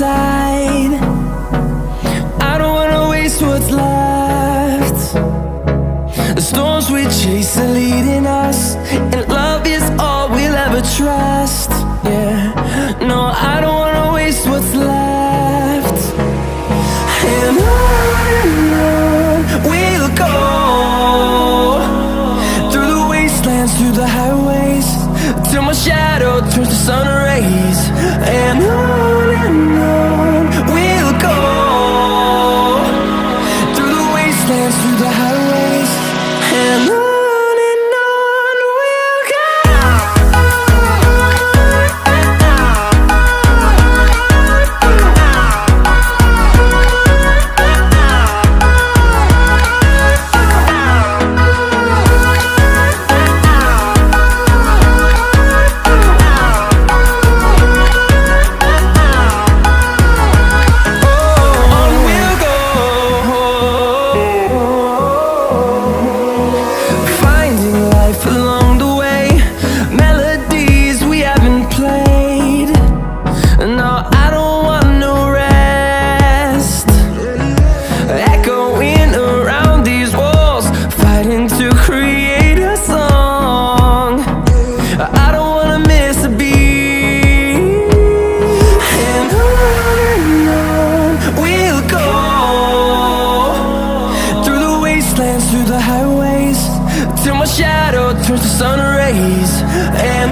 inside. I don't wanna waste what's left. The storms we chase are leading us, and love is all we'll ever trust. Yeah, no, I don't wanna waste what's left. And on we'll go, through the wastelands, through the highways, till my shadow turns to sun rays. And on we'll go, through the wastelands, through the highways, and on we'll go. Through the highways, till my shadow turns to sun rays. And